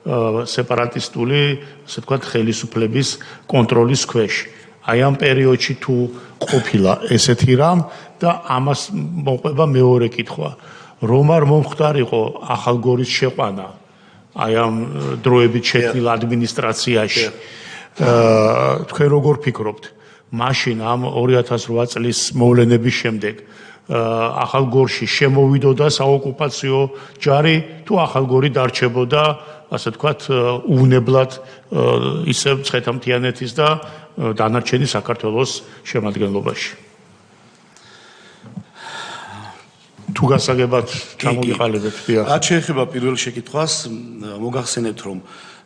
სეპარატისტული, ასე ვთქვათ, ხელისუფლების კონტროლის ქვეშ. აი ამ პერიოდში თუ ყოფილა ესეთი რამ და ამას მოყვება მეორე კითხვა. რომ არ მომხდარიყო ახალგორის შეყვანა აი ამ დროებით შექმნილ ადმინისტრაციაში. თქვენ როგორ ფიქრობთ? მაშინ ამ 2008 წლის მოვლენების შემდეგ ახალგორში შემოვიდოდა საოკუპაციო ჯარი თუ ახალგორი დარჩებოდა, ასე ვთქვათ, უვნებლად ისევ მცხეთა-მთიანეთის და დანარჩენი საქართველოს შემადგენლობაში. თუ გასაგებად ჩამოვიყალიბებთ, დიახ. რაც შეეხება პირველ შეკითხვას, მოგახსენებთ, რომ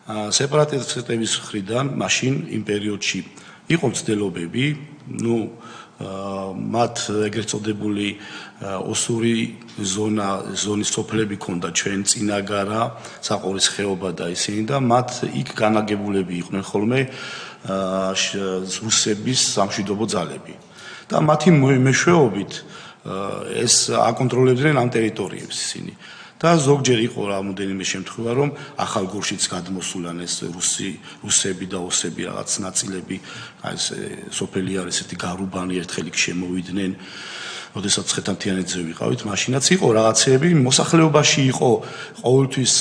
სეპარატისტების მხრიდან მაშინ იმ პერიოდში იყო მცდელობები, მათ ეგრეთ წოდებული ოსური ზონის სოფლები ჰქონდა ჩვენ წინაგარა, საყორის ხეობა და ისინი და მათ იქ განაგებულები იყვნენ ხოლმე რუსების სამშვიდობო ძალები. და მათი მეშვეობით ეს აკონტროლებდნენ ამ ტერიტორიებს ისინი. და ზოგჯერ იყო რამოდენიმე შემთხვევა, რომ ახალგორშიც გადმოსულან ეს რუსები და ოსები რაღაც ნაწილები, აი ეს სოფელი არის ესეთი გარუბანი, ერთხელ იქ შემოვიდნენ. როდესაც მცხეთა-მთიანეთზე ვიყავით, მაშინაც იყო რაღაცეები, მოსახლეობაში იყო ყოველთვის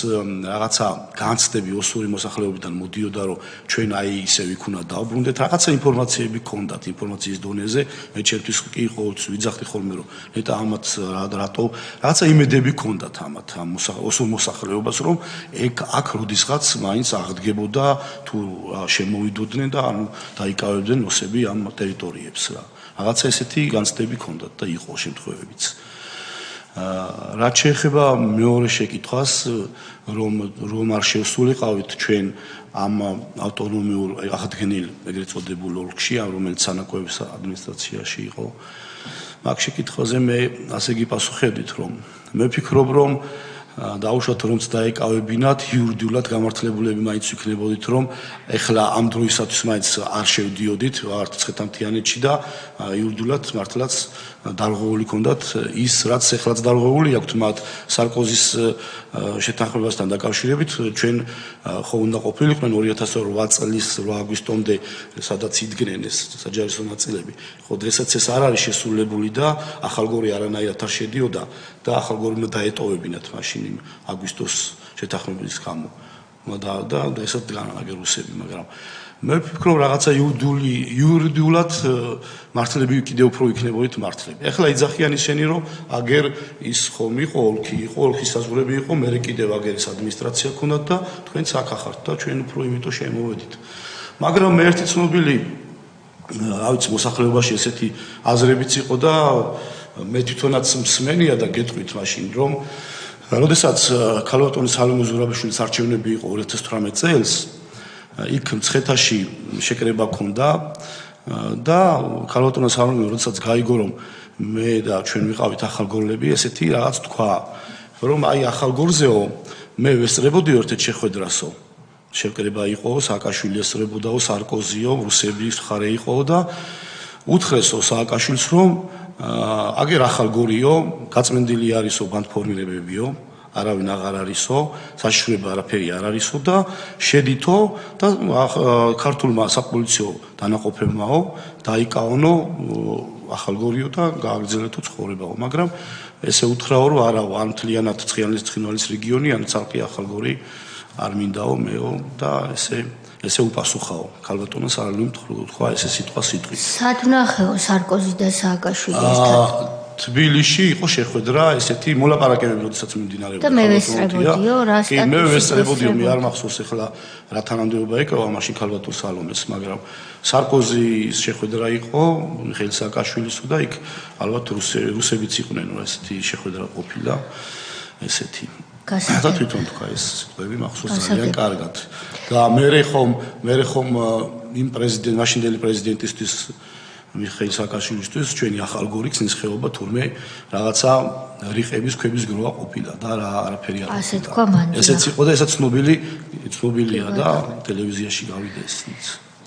რაღაცა განცდები ოსური მოსახლეობიდან მოდიოდა, რომ ჩვენ აი ისე ვიქ უნდა დავბრუნდეთ, რაღაცა ინფორმაციები ჰქონდათ ინფორმაციის დონეზე, მე ჩემთვის კი ყოველთვის ვიძახდი ხოლმე, რომ ნეტა ამათ რატო რაღაცა იმედები ჰქონდათ ამათ ამ ოსურ მოსახლეობას, რომ აქ როდისღაც მაინც აღდგებოდა თუ შემოვიდოდნენ და ანუ დაიკავებდნენ ოსები ამ ტერიტორიებს რა. რაღაცა ესეთი განცდები ჰქონდათ და იყო შემთხვევებიც. რაც შეეხება მეორე შეკითხვას, რომ არ შევსულიყავით ჩვენ ამ ავტონომიურ აღდგენილ ეგრეთ წოდებულ ოლქში, რომელიც სანაკოების ადმინისტრაციაში იყო, მაგ შეკითხვაზე მე ასე გიპასუხებდით, რომ მე ვფიქრობ, რომ დაუშვათ რომც დაეკავებინათ, იურიდიულად გამართლებულები მაინც ვიქნებოდით, რომ ეხლა ამ დროისათვის მაინც არ შევდიოდით ვართ მცხეთა-მთიანეთში და იურიდიულად მართლაც დარღვეული ჰქონდათ ის, რაც ეხლაც დარღვეული აქვთ მათ სარკოზის შეთანხმებასთან დაკავშირებით, ჩვენ ხო უნდა ყოფილიყვნენ 2008 წლის 8 აგვისტომდე, სადაც იდგნენ ეს საჯარისო ნაწილები. ხო, დღესაც ეს არ არის შესრულებული და ახალგორი არანაირად არ შედიოდა და ახალგორი უნდა დაეტოვებინათ მაშინ იმ აგვისტოს შეთანხმების გამო. და დღესაც განაგერ რუსები, მაგრამ მე ვფიქრობ რაღაცა იურიდიულად მართლები კიდევ უფრო იქნებოდით მართლები. ეხლა იძახიან ისინი, რომ აგერ ის ხომ იყო ოლქი, იყო ოლქის საზღვრები იყო, მერე კიდევ აგერ ეს ადმინისტრაცია ჰქონდათ და თქვენც აქ ახართ და ჩვენ უფრო იმიტომ შემოვედით. მაგრამ მე ერთი ცნობილი, რა ვიცი, მოსახლეობაში ესეთი აზრებიც იყო და მე თვითონაც მსმენია და გეტყვით მაშინ, რომ როდესაც ქალბატონი სალომე ზურაბიშვილის არჩევნები იყო 2018 წელს, იქ მცხეთაში შეკრება ჰქონდა და ქალბატონი სალომე როდესაც გაიგო, რომ მე და ჩვენ ვიყავით ახალგორლები, ესეთი რაღაც თქვა, რომ აი ახალგორზეო მე ვესწრებოდი ერთ შეხვედრასო. შეკრება იყო, სააკაშვილი ესწრებოდაო, სარკოზიო, რუსების მხარე იყო და უთხრესო სააკაშვილს, რომ აგერ ახალგორიო, გაწმენდილი არისო ბანდფორმირებებიო, არავინ აღარ არისო, საშიშროება არაფერი არ არისო და შედითო და ქართულმა საპოლიციო დანაყოფებმაო დაიკავონო ახალგორიო და გააგრძელეთო ცხოვრებაო, მაგრამ ესე უთხრაო, რომ არაო, ან მთლიანად ცხინვალის რეგიონი, ან ცალკე ახალგორი არ მინდაო მეო და ესე უპასუხაო. ქალბატონმა სალომემ თქვა ესე სიტყვა სიტყვით. სად ნახეო სარკოზი და სააკაშვილი ერთად? თბილისში იყო შეხვედრა, ესეთი მოლაპარაკებები, როდესაც მიმდინარეობდა. და მე ვესწრებოდიო, რა სტატუსი? კი, მე ვესწრებოდიო, მე არ მახსოვს ეხლა რა თანამდებობა ეკავა მაშინ ქალბატონ სალომეს, მაგრამ სარკოზის შეხვედრა იყო, მიხეილ სააკაშვილისო და იქ ალბათ რუსებიც იყვნენ, ესეთი შეხვედრა ყოფილა, ესეთი. და თვითონ თქვა ეს სიტყვები მახსოვს ძალიან კარგად. და მე ხომ იმ მაშინდელი პრეზიდენტისთვის მიხეილ სააკაშვილისთვის ჩვენი ახალგორი ქსნის ხეობა თურმე რაღაცა რიყების ქვების გროვა ყოფილა და არაფერი არ ყოფილა. ასე თქვა მან. ესეც იყო და ესაც ცნობილია და ტელევიზიაში გავიდა ესეც.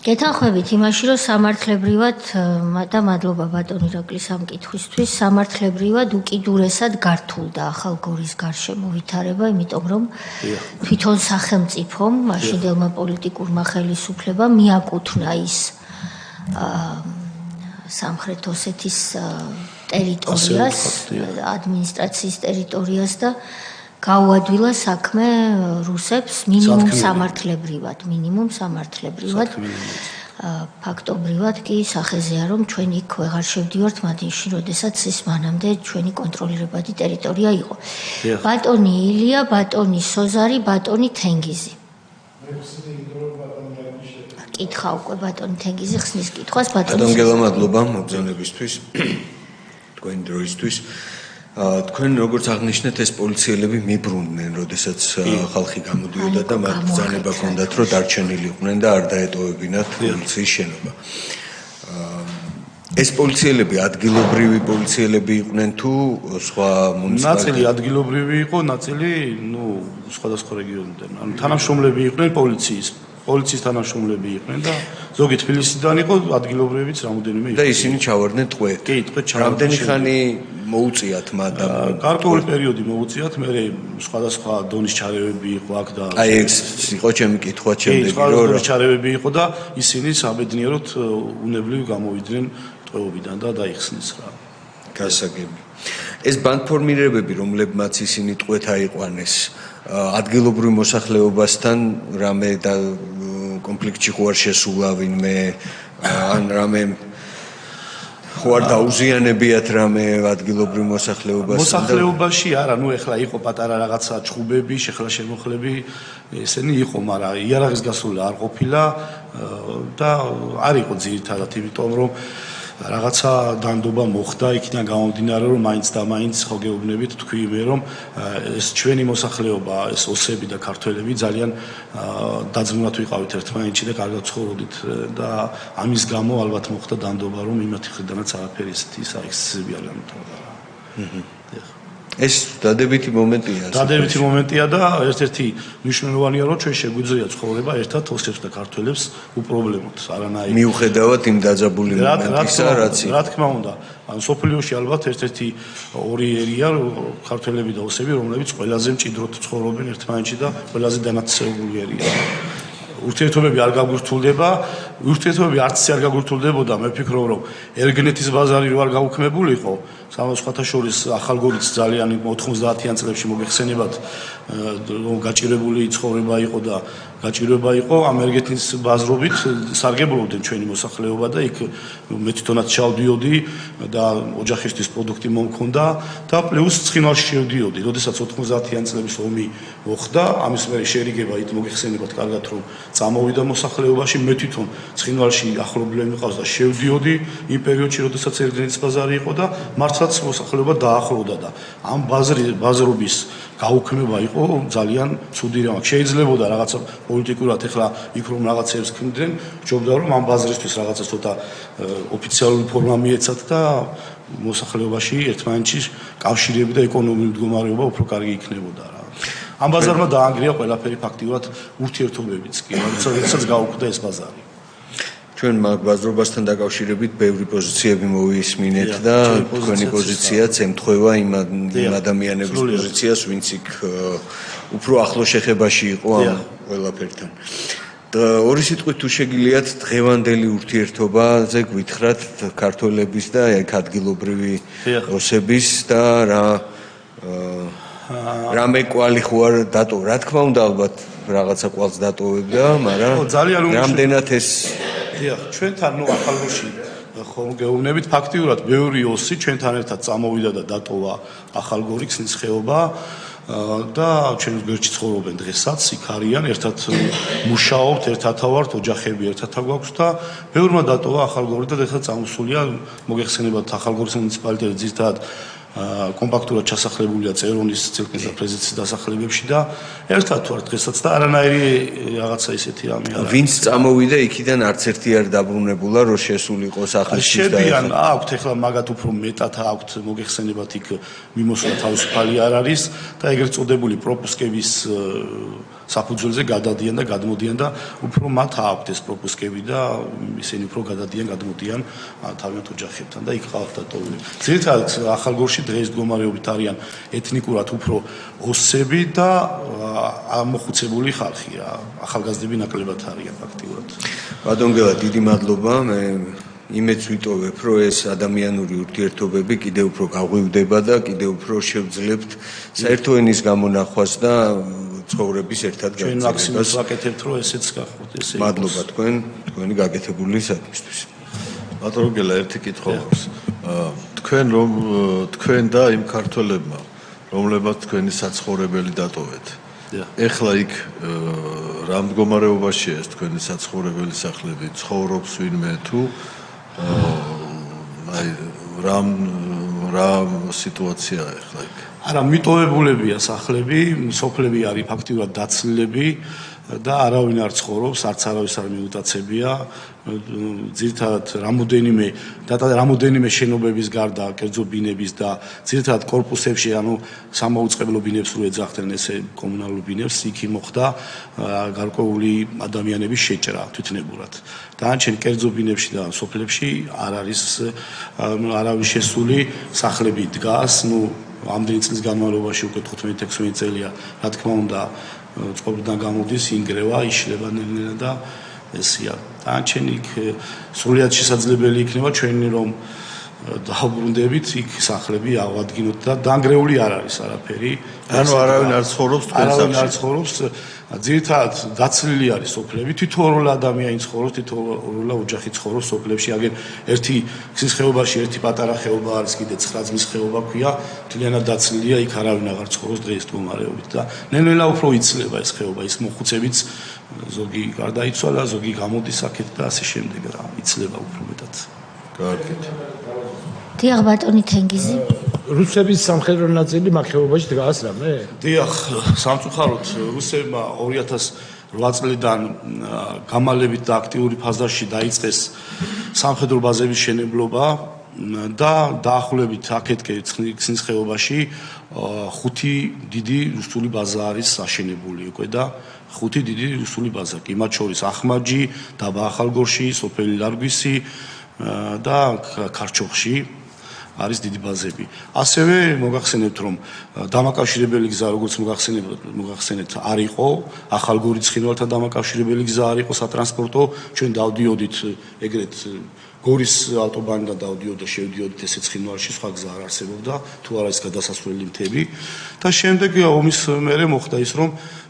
გეთანხმებით იმაში, რომ სამართლებრივად და მადლობა ბატონ ირაკლის ამ კითხვისთვის, სამართლებრივად უკიდურესად გართულდა ახალგორის გარშემო ვითარება, იმიტომ რომ თვითონ სახელმწიფომ, მაშინდელმა პოლიტიკურმა ხელისუფლებამ მიაკუთვნა ის სამხრეთ ოსეთის ტერიტორიას, ადმინისტრაციის ტერიტორიას და გაუადვილა საქმე რუსებს მინიმუმ სამართლებრივად ფაქტობრივად კი სახეზეა რომ ჩვენ იქ ვეღარ შევდივართ მათში როდესაც ის მანამდე ჩვენი კონტროლირებადი ტერიტორია იყო ბატონი ილია ბატონი სოზარი ბატონი თენგიზი კითხა უკვე ბატონი თენგიზი ხსნის კითხვას ბატონი მადლობა მოგზაურობისთვის თქვენი დროისთვის თქვენ როგორც აღნიშნეთ ეს პოლიციელები მიბრუნდნენ, როდესაც ხალხი გამოდიოდა და მათ ბრძანება ჰქონდათ, რომ დარჩენილიყვნენ და არ დაეტოვებინათ პოლიციის შენობა. ეს პოლიციელები ადგილობრივი პოლიციელები იყვნენ თუ სხვა მუნიციპალიტეტი? ნაწილი ადგილობრივი იყო, ნაწილი, სხვადასხვა რეგიონიდან. ანუ თანამშრომლები იყვნენ პოლიციის თანამშრომლები იყვნენ და ზოგი თბილისიდან იყო, ადგილობრივიც რამოდენიმე იყო. და ისინი ჩავარდნენ ტყვედ. კი, ტყვედ ჩავარდნენ. რამდენი ხანი მოუწიათ მადამ? გარკვეული პერიოდი მოუწიათ, მე სხვადასხვა დონის ჩარევები იყო აქ და აი ეს იყო ჩემი კითხვა ჩემდები, რომ ჩარევები იყო და ისინი საბედნიეროდ უნებლივ გამოვიდნენ ტყვეობიდან და დაიხსნეს რა. გასაგები. ეს ბანდფორმირებები, რომლებმაც ისინი ტყვეთ აიყვანეს, ადგილობრივ მოსახლეობასთან რამე და კონფლიქტში ხوار შესულა ვინმე ან რამე ხوار დაუზიანებიათ რამე ადგილობრივ მოსახლეობაში არა ეხლა იყო პატარა რაღაცა ჭუბები შეხლა შემოხლები ესენი იყო მაგრამ იარაღის გასული არ ყოფილა და არ იყო ძირითადად იმიტომ რომ რაღაცა დანდობა მოხდა იქიდან გამომდინარე რომ მაინც და მაინც ხო გეუბნებით თქვი მე რომ ეს ჩვენი მოსახლეობა ეს ოსები და ქართველები ძალიან დაძმულად ვიყავით ერთმანეთში და კარგად ცხოვრობდით და ამის გამო ალბათ მოხდა დანდობა რომ იმათი ხრიდანაც არაფერი ესეთი საექსცესები არ გამიტოვდა რა. ეს დადებითი მომენტია. დადებითი მომენტია და ერთ-ერთი მნიშვნელოვანია რომ ჩვენ შეგვიძლია ცხოვრება ერთად ოსებს და ქართველებს უპრობლემოდ არანაირი მიუხედავად იმ დაძაბული მომენტისა რაც რა თქმა უნდა ანუ სოფლიოში ალბათ ერთ-ერთი ორი ერია ქართველები და ოსები რომლებიც ყველაზე მჭიდროდ ცხოვრობენ ერთმანეთში და ყველაზე დანაწევრებული ერია ურთიერთობები არ გაგურთულდება ურთიერთობები არც არ გაგურთულდებოდა მე ვფიქრობ რომ ერგენეთის ბაზარი რო არ გაუქმებულიყო სხვათა შორის ახალგორიც ძალიან 90-იან წლებში მოგეხსენებათ რომ გაჭირებული ცხოვრება იყო და გაჭირება იყო ამ ერგეთის ბაზრობით სარგებლობდნენ ჩვენი მოსახლეობა და იქ მე თვითონაც ჩავდიოდი და ოჯახისთვის პროდუქტი მომქონდა და პლუს ცხინვალში შევდიოდი როდესაც 90-იან წლების ომი მოხდა ამის მერე შერიგება იქ მოგეხსენებათ კარგად რომ წამოვიდა მოსახლეობაში მე თვითონ ცხინვალში ახლობლები მიყავს და შევდიოდი იმ პერიოდში როდესაც ერგეთის ბაზარი იყო და მართლაც მოსახლეობა დაახლოვდა და ამ ბაზრობის გაუქმება იყო ძალიან ცუდი რამე. შეიძლებოდა რაღაცა პოლიტიკურად ეხლა იქ რომ რაღაცებს ქმნდნენ, ჯობდა რომ ამ ბაზრისთვის რაღაცა ცოტა ოფიციალური ფორმა მიეცათ და მოსახლეობაში ერთმანეთში კავშირები და ეკონომიკური მდგომარეობა უფრო კარგი იქნებოდა რა. ამ ბაზარმა დაანგრია ყველაფერი ფაქტიურად ურთიერთობებიც კი, როდესაც გაუქმდა ეს ბაზარი. ჩვენ მაგ ბაზრობასთან დაკავშირებით ბევრი პოზიციები მოვისმინეთ და თქვენი პოზიციაც ემთხვევა იმ ადამიანების პოზიციას, ვინც იქ უფრო ახლო შეხებაში იყო ამ ყველაფერთან. და ორი სიტყვით თუ შეგიძლიათ დღევანდელი ურთიერთობაზე გვითხრათ ქართველების და ეგ ადგილობრივი ოსების და რამე კვალი ხوار დატო. რა თქმა უნდა ალბათ რაღაცა კვალს დატოვებდა, მაგრამ რამდენად ეს დიახ, ჩვენთან ახალგორში ხომ გეუბნებით ფაქტიურად ბევრი ოსი ჩვენთან ერთად წამოვიდა და დატოვა ახალგორი ქსნის ხეობა და ჩვენ გვერდში ცხოვრობენ დღესაც იქ არიან ერთად მუშაობთ ერთად ავართ ოჯახები ერთად აგვაქვს და ბევრმა დატოვა ახალგორი და დღესაც წამოსულია მოგეხსენებათ ახალგორის მუნიციპალიტეტი ძირითადად კომპაქტურად ჩასახლებულია წერონის ცილკის და პრეზიდენტის დასახლებებში და ერთად ვართ დღესაც და არანაირი რაღაცა ისეთი რამე არა. ვინც წამოვიდა იქიდან არც ერთი არ დაბრუნებულა რომ შესულიყო სახლში და შედიან აქვთ ეხლა მაგათ უფრო მეტად აქვთ მოგეხსენებათ იქ მიმოსვლა თავისუფალი არ არის და ეგრეთ წოდებული პროპუსკების საფუძველზე გადადიან და გადმოდიან და უფრო მათ აქვთ ეს პროპუსკები და ისინი უფრო გადადიან, გადმოდიან თავიანთ ოჯახებთან და იქ ყავთ დატოვილი. ძირითადად ახალგორში დღეს მდგომარეობით არიან ეთნიკურად უფრო ოსები და ამოხუცებული ხალხია. ახალგაზრდები ნაკლებად არიან ფაქტიურად. ბატონ გელა, დიდი მადლობა. მე იმედს ვიტოვებ, რომ ეს ადამიანური ურთიერთობები კიდევ უფრო გაღვივდება და კიდევ უფრო შევძლებთ საერთო ენის გამონახვას და ცხოვრების ერთად ჩვენ მაქსიმუმს ვაკეთებთ, რომ ესეც გახოთ ესე. მადლობა თქვენი გაკეთებული საქმისთვის. ბატონ გელა, ერთი კითხვა აქვს. თქვენ და იმ ქართველებმა, რომლებაც თქვენი საცხოვრებელი დატოვეთ. ეხლა იქ რა მდგომარეობაშია ეს თქვენი საცხოვრებელი სახლები? ცხოვრობს ვინმე თუ რა სიტუაციაა ეხლა იქ? არა, მიტოვებულებია სახლები, სოფლები არის ფაქტიურად დაცლილები და არავინ არ ცხოვრობს, არც არავის არ მიუტაცებია. ძირითადად რამოდენიმე შენობების გარდა, კერძო ბინების და ძირითადად კორპუსებში, ანუ სამაუწყებლო ბინებს რო ეძახდნენ ესე კომუნალურ ბინებს, იქ მოხდა გარკვეული ადამიანების შეჭრა თვითნებურად. დანარჩენ კერძო ბინებში და სოფლებში არავის შესული სახლები დგას, ამდენი წლის განმავლობაში უკვე 15-16 წელია, რა თქმა უნდა, წყობიდან გამოდის, ინგრევა, იშლება ნელ-ნელა და ესია. დანარჩენ იქ სრულიად შესაძლებელი იქნება ჩვენი რომ დაუბრუნდებით იქ სახლები ავადგინოთ და დანგრეული არ არის არაფერი. ანუ არავინ არ ცხოვრობს თქვენ სახლში? არავინ არ ცხოვრობს. ძირითადად დაცლილი არის სოფლები, თითოეულ ადამიანი ცხოვრობს, თითოეულ ოჯახი ცხოვრობს სოფლებში. აგენ ერთი გზის ხეობაში ერთი პატარა ხეობა არის, კიდე 9 ძმის ხეობა ქვია, მთლიანად დაცლილია, იქ არავინ აღარ ცხოვრობს დღეს მდგომარეობით და ნელ-ნელა უფრო იცლება ეს ხეობა, ის მოხუცებიც ზოგი გარდაიცვალა, ზოგი გამოდის აქეთ და ასე შემდეგ რა, იცლება უფრო მეტად. კარგით. დიახ, ბატონი თენგიზი. რუსების სამხედრო ნაწილი მახეობაში დგას რამე? დიახ, სამწუხაროდ რუსებმა 2008 წლიდან გამალებით და აქტიური ფაზაში დაიწყეს სამხედრო ბაზების შენებლობა და დაახლოებით აქეთკე ქსნის ხეობაში 5 დიდი რუსული ბაზა არის აშენებული უკვე და 5 დიდი რუსული ბაზა კი, მათ შორის ახმაჯი, დაბა ახალგორში, სოფელი ლარგვისი და ქარჩოხში არის დიდი ბაზები. ასევე მოგახსენებთ, რომ დამაკავშირებელი გზა, როგორც მოგახსენებთ, არ იყო, ახალგორის ცხინვალთან დამაკავშირებელი გზა არ იყო სატრანსპორტო, ჩვენ დავდიოდით ეგრეთ გორის ავტობანიდან დავდიოდა, შევდიოდით ესე ცხინვალში, სხვა გზა არ არსებობდა, თუ არა ის გადასასვლელი მთები და შემდეგ ომის მერე მოხდა ის, რომ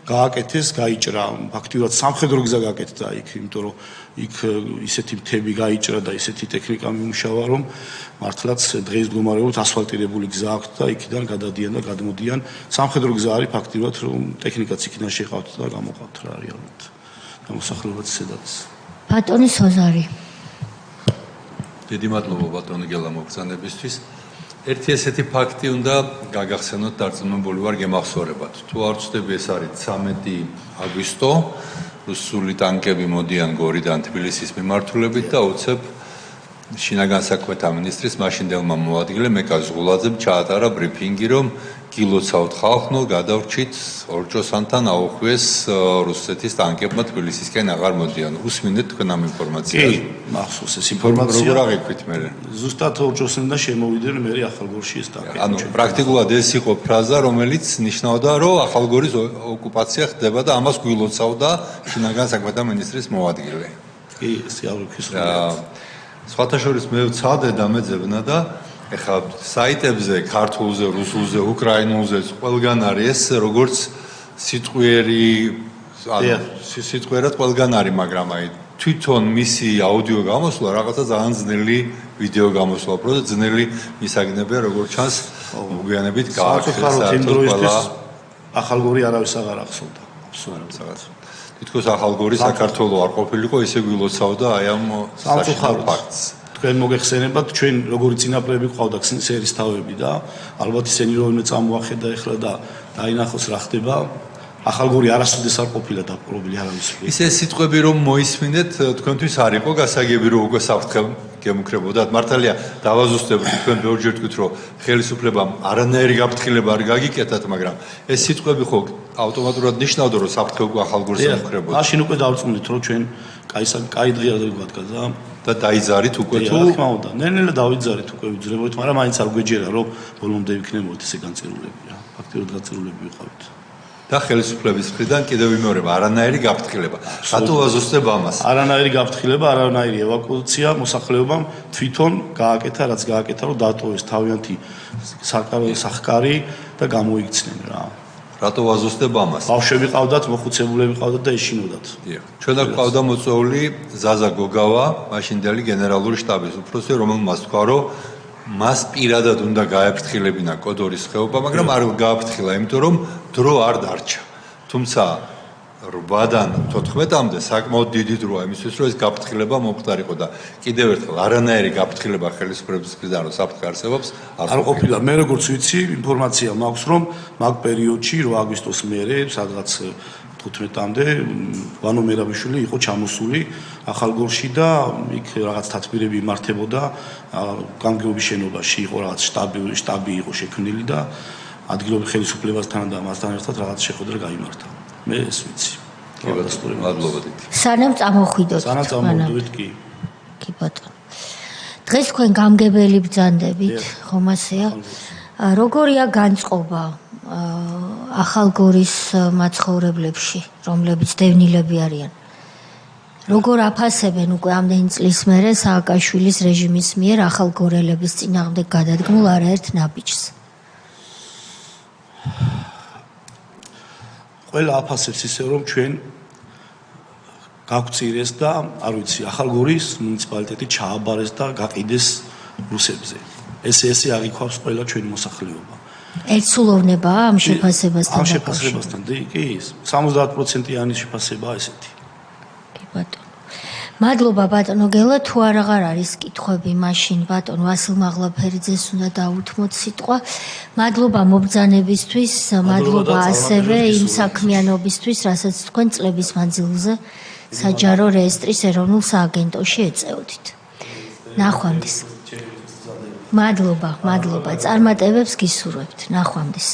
გააკეთეს, გაიჭრა, ფაქტიურად სამხედრო გზა გააკეთდა იქ, იმიტომ რომ იქ ისეთი მთები გაიჭრა და ისეთი ტექნიკა მიმუშავა, რომ მართლაც დღეს მდგომარეობით ასფალტირებული გზა აქვს და იქიდან გადადიან და გადმოდიან. სამხედრო გზა არის ფაქტიურად, რომ ტექნიკაც იქიდან შეყავთ და გამოყავთ რა რეალურად. გამოსახულებაც ისედაც. ბატონი სოზარი. დიდი მადლობა ბატონი გელა მოგზანებისთვის. ერთი ესეთი ფაქტი უნდა გაგახსენოთ, დარწმუნებული ვარ გემახსოვრებათ. თუ არ ვცდები, ეს არის 13 აგვისტო, რუსული ტანკები მოდიან გორიდან თბილისის მიმართულებით და უცებ შინაგან საქმეთა მინისტრის მაშინდელმა მოადგილემ მეკა ზღულაძემ ჩაატარა ბრიფინგი, რომ გილოცავთ ხალხნო, გადავრჩით ორჭოსანთან აუხვიეს რუსეთის ტანკებმა თბილისისკენ აღარ მოდიან. უსმინეთ თქვენ ამ ინფორმაციას? კი, მახსოვს ეს ინფორმაცია. როგორ აღიქვით მე? ზუსტად ორჭოსნიდან შემოვიდნენ მე ახალგორში ეს ტანკები. ანუ პრაქტიკულად ეს იყო ფრაზა, რომელიც ნიშნავდა, რომ ახალგორის ოკუპაცია ხდება და ამას გილოცავდა შინაგან საქმეთა მინისტრის მოადგილე. კი, ეს აღიქვეს. სხვათა შორის მე ვცადე და მეძებნა და ეხლა საიტებზე, ქართულზე, რუსულზე, უკრაინულზე ყველგან არის ეს როგორც სიტყვიერი, ანუ სიტყვიერად ყველგან არის, მაგრამ აი თვითონ მისი აუდიო გამოსვლა რაღაცა ძალიან ძნელი ვიდეო გამოსვლა, უბრალოდ ძნელი მისაგნებია, როგორც ჩანს, მოგვიანებით გააქცეს საერთოდ ახალგორი არავის აღარ ახსოვდა. აბსოლუტურად. თითქოს ახალგორი საქართველოს არ ყოფილიყო, ისე გილოცავდა აი ამ სამწუხაროდ ფაქტს. თქვენ მოგეხსენებათ, ჩვენ როგორი წინაპრები ყავდა ქსნის ერისთავები და ალბათ ისინი რომე წამოახედა ეხლა და დაინახოს რა ხდება. ახალგორი არასოდეს არ ყოფილა დაპყრობილი არავისფერი. ისე სიტყვები რომ მოისმინეთ, თქვენთვის არ იყო გასაგები რომ უკვე საფრთხე გემუქრებოდათ. მართალია დავაზუსტებთ თქვენ ბევრჯერ თქვით რომ ხელისუფლებამ არანაირი გაფრთხილება არ გაგიკეთათ, მაგრამ ეს სიტყვები ხო ავტომატურად ნიშნავდა რომ საფრთხე უკვე ახალგორს ემუქრებოდა. მაშინ უკვე დავწუნდით რომ ჩვენ კაი დღეა ვადგა და დაიძარით უკვე თუ რა თქმა უნდა. ნელ-ნელა დავიძარით უკვე ვიძლებოდით, მაგრამ მაინც არ გვეჯერა რომ ბოლომდე ვიქნებოდეთ ესე განწირულები რა. ფაქტიურად განწირულები ვიყავით. და ხელისუფლების მხრიდან კიდევ ვიმეორებ არანაირი გაფრთხილება. რატო ვაზუსტებ ამას? არანაირი გაფრთხილება, არანაირი ევაკუაცია მოსახლეობამ თვითონ გააკეთა, რაც გააკეთა, რომ დატოვეს თავიანთი სახკარი და გამოიქცნენ რა. რატო ვაზუსტებ ამას? ბავშვები ყავდათ, მოხუცებულები ყავდათ და ეშინოდათ. დიახ. ჩვენ აქ ყავდა მოწვეული ზაზა გოგავა, მაშინდელი გენერალური შტაბის უფროსი, რომელმაც თქვა, რომ მას პირადად უნდა გააფრთხილებინა კოდორის ხეობა, მაგრამ არ გააფრთხილა, იმიტომ რომ დრო არ დარჩა. თუმცა 8-დან 14-მდე საკმაოდ დიდი დროა იმისთვის, რომ ეს გაფრთხილება მომხდარიყო და კიდევ ერთხელ არანაირი გაფრთხილება ხელისუფლების მხრიდან რომ საფრთხე არსებობს არ ყოფილა. მე როგორც ვიცი, ინფორმაცია მაქვს, რომ მაგ პერიოდში 8 აგვისტოს მერე, სადღაც 15-მდე ვანო მერაბიშვილი იყო ჩამოსული ახალგორში და იქ რაღაც თათბირები იმართებოდა გამგეობის შენობაში იყო რაღაც შტაბი იყო შექმნილი და ადგილობრივ ხელისუფლებასთან და მასთან ერთად რაღაც შეხვედრა გაიმართა. მე ეს ვიცი. მადლობა. სანამ წამოხვიდოთ. სანამ წამოვიდით კი. კი ბატონო. დღეს თქვენ გამგებელი ბრძანდებით, ხომ ასეა? როგორია განწყობა ახალგორის მაცხოვრებლებში, რომლებიც დევნილები არიან? როგორ აფასებენ უკვე ამდენი წლის მერე სააკაშვილის რეჟიმის მიერ ახალგორელების წინააღმდეგ გადადგმულ არაერთ ნაბიჯს? ყველა აფასებს ისე რომ ჩვენ გავწირეს და არ ვიცი ახალგორის მუნიციპალიტეტი ჩააბარეს და გაყიდეს რუსებზე. ესე აღიქვავს ყველა ჩვენი მოსახლეობა. ერთსულოვნებაა ამ შეფასებასთან? ამ შეფასებასთან კი 70%-იანი შეფასებაა ესეთი. კი ბატონო. მადლობა ბატონო გელა, თუ აღარ არის კითხვები, მაშინ ბატონ ვასილ მაღლაფერიძეს უნდა დაუთმოთ სიტყვა. მადლობა მობრძანებისთვის, მადლობა ასევე იმ საქმიანობისთვის, რასაც თქვენ წლების მანძილზე საჯარო რეესტრის ეროვნულ სააგენტოში ეწეოდით. ნახვამდის. მადლობა, წარმატებებს გისურვებთ. ნახვამდის.